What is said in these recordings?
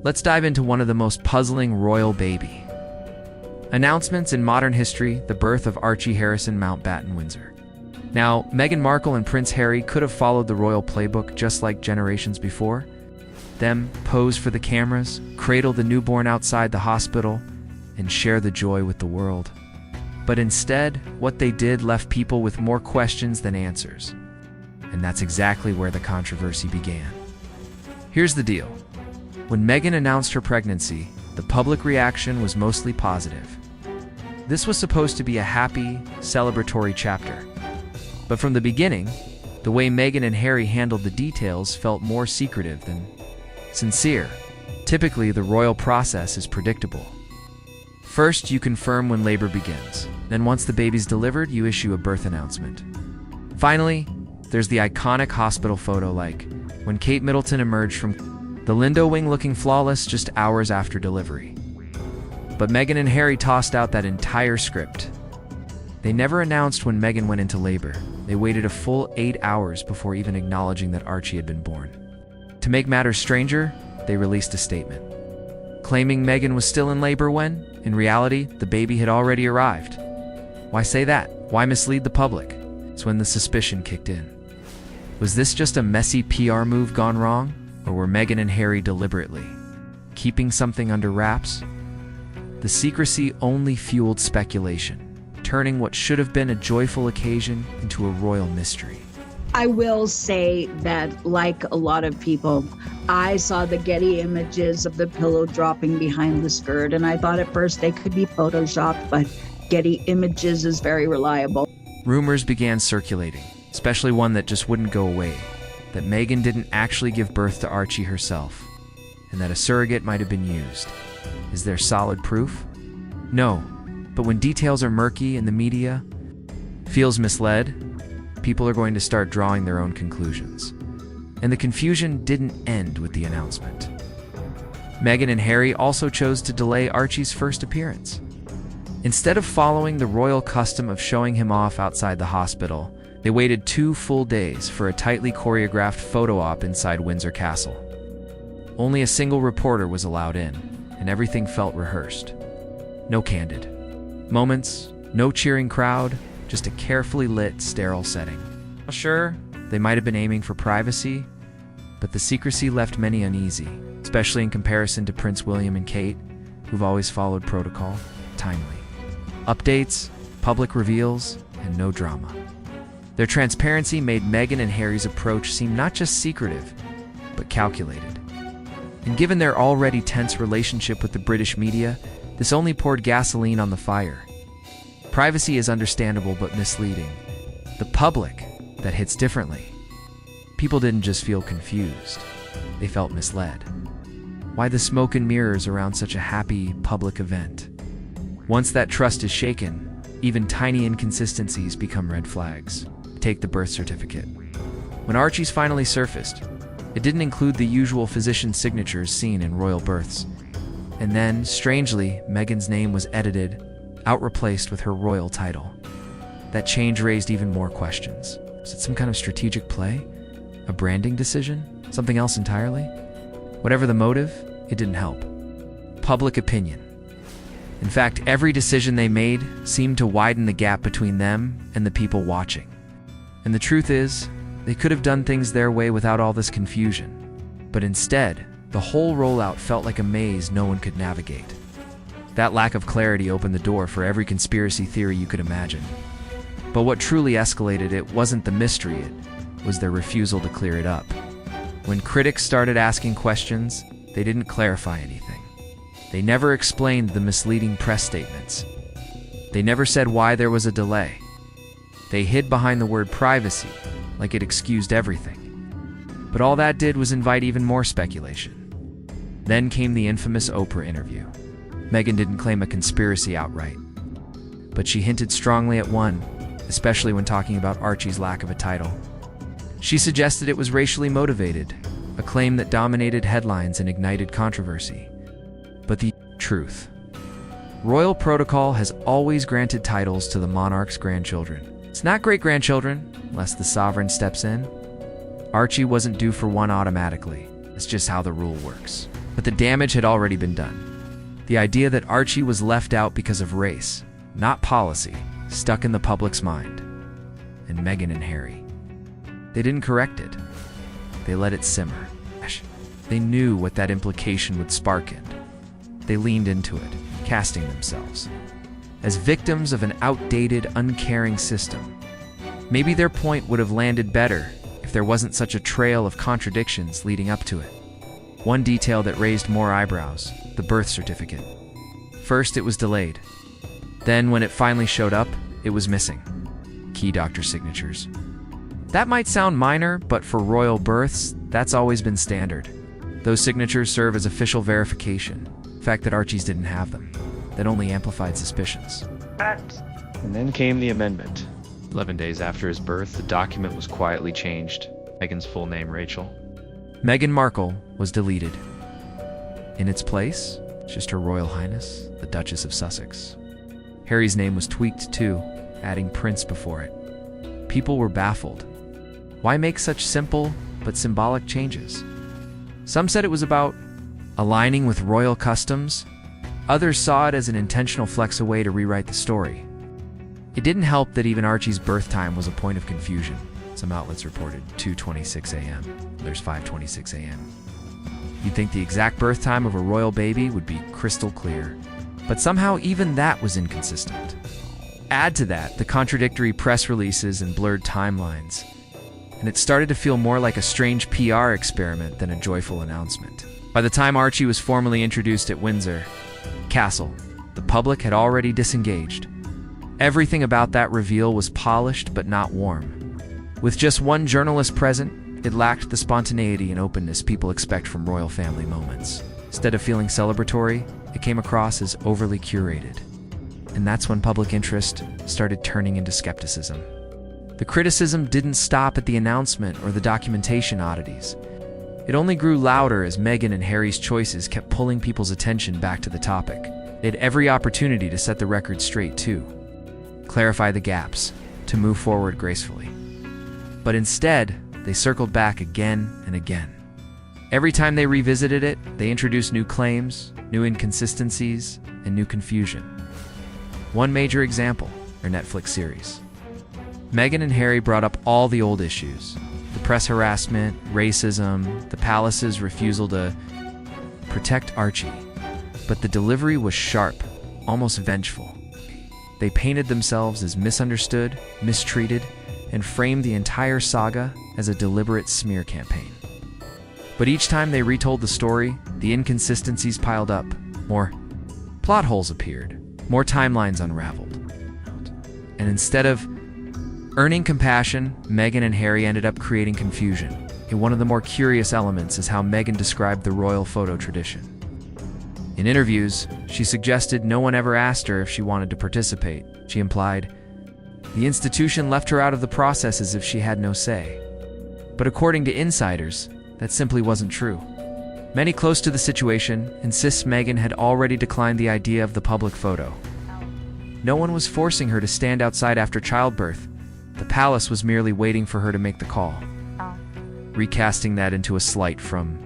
let's dive into one of the most puzzling royal baby announcements in modern history, the birth of Archie Harrison Mountbatten Windsor. Now, Meghan Markle and Prince Harry could have followed the royal playbook just like generations before. Them pose for the cameras, cradle the newborn outside the hospital, and share the joy with the world. But instead, what they did left people with more questions than answers. And that's exactly where the controversy began. Here's the deal. When Meghan announced her pregnancy, the public reaction was mostly positive. This was supposed to be a happy, celebratory chapter. But from the beginning, the way Meghan and Harry handled the details felt more secretive than sincere. Typically, the royal process is predictable. First, you confirm when labor begins. Then once the baby's delivered, you issue a birth announcement. Finally, there's the iconic hospital photo, like when Kate Middleton emerged from the Lindo wing looking flawless just hours after delivery. But Meghan and Harry tossed out that entire script. They never announced when Meghan went into labor. They waited a full 8 hours before even acknowledging that Archie had been born. To make matters stranger, they released a statement, claiming Meghan was still in labor when, in reality, the baby had already arrived. Why say that? Why mislead the public? It's when the suspicion kicked in. Was this just a messy PR move gone wrong? Or were Meghan and Harry deliberately keeping something under wraps? The secrecy only fueled speculation, turning what should have been a joyful occasion into a royal mystery. I will say that, like a lot of people, I saw the Getty images of the pillow dropping behind the skirt, and I thought at first they could be photoshopped, but Getty Images is very reliable. Rumors began circulating, especially one that just wouldn't go away, that Meghan didn't actually give birth to Archie herself, and that a surrogate might have been used. Is there solid proof? No, but when details are murky and the media feels misled, people are going to start drawing their own conclusions. And the confusion didn't end with the announcement. Meghan and Harry also chose to delay Archie's first appearance. Instead of following the royal custom of showing him off outside the hospital, they waited 2 full days for a tightly choreographed photo op inside Windsor Castle. Only a single reporter was allowed in, and everything felt rehearsed. No candid moments, no cheering crowd, just a carefully lit, sterile setting. Sure, they might have been aiming for privacy, but the secrecy left many uneasy, especially in comparison to Prince William and Kate, who've always followed protocol, timely. Updates, public reveals, and no drama. Their transparency made Meghan and Harry's approach seem not just secretive, but calculated. And given their already tense relationship with the British media, this only poured gasoline on the fire. Privacy is understandable but misleading. The public, that hits differently. People didn't just feel confused, they felt misled. Why the smoke and mirrors around such a happy public event? Once that trust is shaken, even tiny inconsistencies become red flags. Take the birth certificate. When Archie's finally surfaced, it didn't include the usual physician signatures seen in royal births. And then, strangely, Meghan's name was edited, out-replaced with her royal title. That change raised even more questions. Was it some kind of strategic play? A branding decision? Something else entirely? Whatever the motive, it didn't help. Public opinion. In fact, every decision they made seemed to widen the gap between them and the people watching. And the truth is, they could have done things their way without all this confusion. But instead, the whole rollout felt like a maze no one could navigate. That lack of clarity opened the door for every conspiracy theory you could imagine. But what truly escalated it wasn't the mystery, it was their refusal to clear it up. When critics started asking questions, they didn't clarify anything. They never explained the misleading press statements. They never said why there was a delay. They hid behind the word privacy, like it excused everything. But all that did was invite even more speculation. Then came the infamous Oprah interview. Meghan didn't claim a conspiracy outright, but she hinted strongly at one, especially when talking about Archie's lack of a title. She suggested it was racially motivated, a claim that dominated headlines and ignited controversy. But the truth. Royal protocol has always granted titles to the monarch's grandchildren. It's not great-grandchildren, unless the sovereign steps in. Archie wasn't due for one automatically. It's just how the rule works. But the damage had already been done. The idea that Archie was left out because of race, not policy, stuck in the public's mind. And Meghan and Harry, they didn't correct it. They let it simmer. They knew what that implication would spark in. They leaned into it, casting themselves as victims of an outdated, uncaring system. Maybe their point would have landed better if there wasn't such a trail of contradictions leading up to it. One detail that raised more eyebrows: the birth certificate. First, it was delayed. Then, when it finally showed up, it was missing. Key doctor signatures. That might sound minor, but for royal births, that's always been standard. Those signatures serve as official verification. The fact that Archie's didn't have them, that only amplified suspicions. And then came the amendment. 11 days after his birth, the document was quietly changed. Meghan's full name, Rachel. Meghan Markle was deleted. In its place, just Her Royal Highness, the Duchess of Sussex. Harry's name was tweaked too, adding Prince before it. People were baffled. Why make such simple but symbolic changes? Some said it was about aligning with royal customs. Others saw it as an intentional flex, a way to rewrite the story. It didn't help that even Archie's birth time was a point of confusion. Some outlets reported 2:26 a.m. There's 5:26 a.m. You'd think the exact birth time of a royal baby would be crystal clear, but somehow even that was inconsistent. Add to that the contradictory press releases and blurred timelines, and it started to feel more like a strange PR experiment than a joyful announcement. By the time Archie was formally introduced at Windsor Castle, the public had already disengaged. Everything about that reveal was polished but not warm. With just one journalist present, it lacked the spontaneity and openness people expect from royal family moments. Instead of feeling celebratory, it came across as overly curated. And that's when public interest started turning into skepticism. The criticism didn't stop at the announcement or the documentation oddities. It only grew louder as Meghan and Harry's choices kept pulling people's attention back to the topic. They had every opportunity to set the record straight too, clarify the gaps, to move forward gracefully. But instead, they circled back again and again. Every time they revisited it, they introduced new claims, new inconsistencies, and new confusion. One major example, their Netflix series. Meghan and Harry brought up all the old issues: the press harassment, racism, the palace's refusal to protect Archie. But the delivery was sharp, almost vengeful. They painted themselves as misunderstood, mistreated, and framed the entire saga as a deliberate smear campaign. But each time they retold the story, the inconsistencies piled up. More plot holes appeared, more timelines unraveled. And instead of earning compassion, Meghan and Harry ended up creating confusion. And one of the more curious elements is how Meghan described the royal photo tradition. In interviews, she suggested no one ever asked her if she wanted to participate. She implied the institution left her out of the process as if she had no say. But according to insiders, that simply wasn't true. Many close to the situation insist Meghan had already declined the idea of the public photo. No one was forcing her to stand outside after childbirth. The palace was merely waiting for her to make the call. Recasting that into a slight from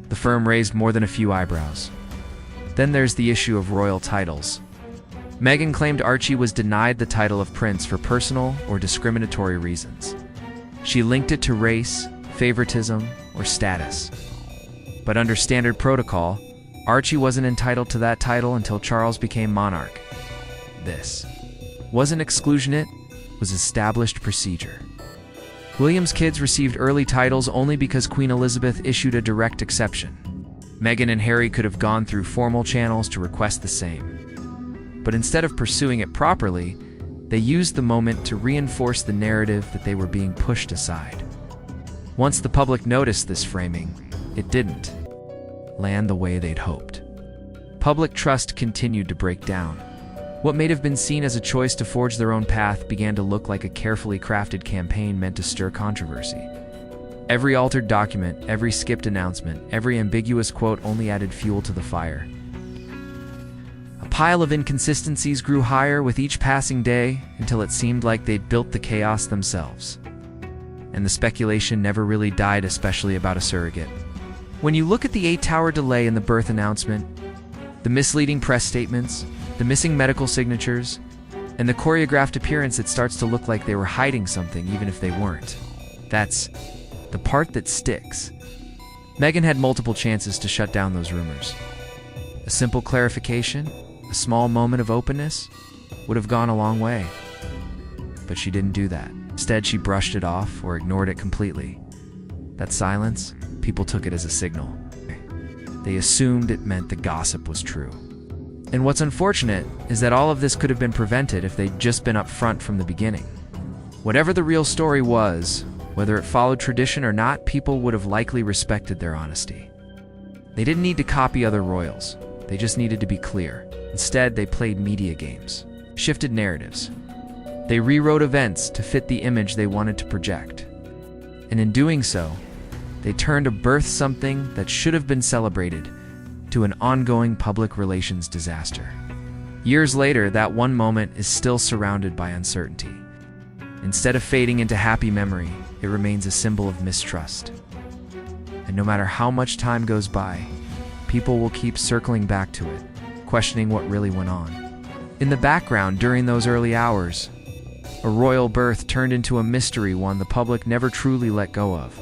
the firm raised more than a few eyebrows. Then there's the issue of royal titles. Meghan claimed Archie was denied the title of prince for personal or discriminatory reasons. She linked it to race, favoritism, or status. But under standard protocol, Archie wasn't entitled to that title until Charles became monarch. This wasn't exclusionate, was established procedure. William's kids received early titles only because Queen Elizabeth issued a direct exception. Meghan and Harry could have gone through formal channels to request the same. But instead of pursuing it properly, they used the moment to reinforce the narrative that they were being pushed aside. Once the public noticed this framing, it didn't land the way they'd hoped. Public trust continued to break down. What may have been seen as a choice to forge their own path began to look like a carefully crafted campaign meant to stir controversy. Every altered document, every skipped announcement, every ambiguous quote only added fuel to the fire. A pile of inconsistencies grew higher with each passing day until it seemed like they'd built the chaos themselves. And the speculation never really died, especially about a surrogate. When you look at the 8-hour delay in the birth announcement, the misleading press statements, the missing medical signatures, and the choreographed appearance, it starts to look like they were hiding something even if they weren't. That's the part that sticks. Meghan had multiple chances to shut down those rumors. A simple clarification, a small moment of openness, would have gone a long way. But she didn't do that. Instead, she brushed it off or ignored it completely. That silence, people took it as a signal. They assumed it meant the gossip was true. And what's unfortunate is that all of this could have been prevented if they'd just been upfront from the beginning. Whatever the real story was, whether it followed tradition or not, people would have likely respected their honesty. They didn't need to copy other royals. They just needed to be clear. Instead, they played media games, shifted narratives. They rewrote events to fit the image they wanted to project. And in doing so, they turned a birth something that should have been celebrated to an ongoing public relations disaster. Years later, that one moment is still surrounded by uncertainty. Instead of fading into happy memory, it remains a symbol of mistrust. And no matter how much time goes by, people will keep circling back to it, questioning what really went on. In the background, during those early hours, a royal birth turned into a mystery, one the public never truly let go of.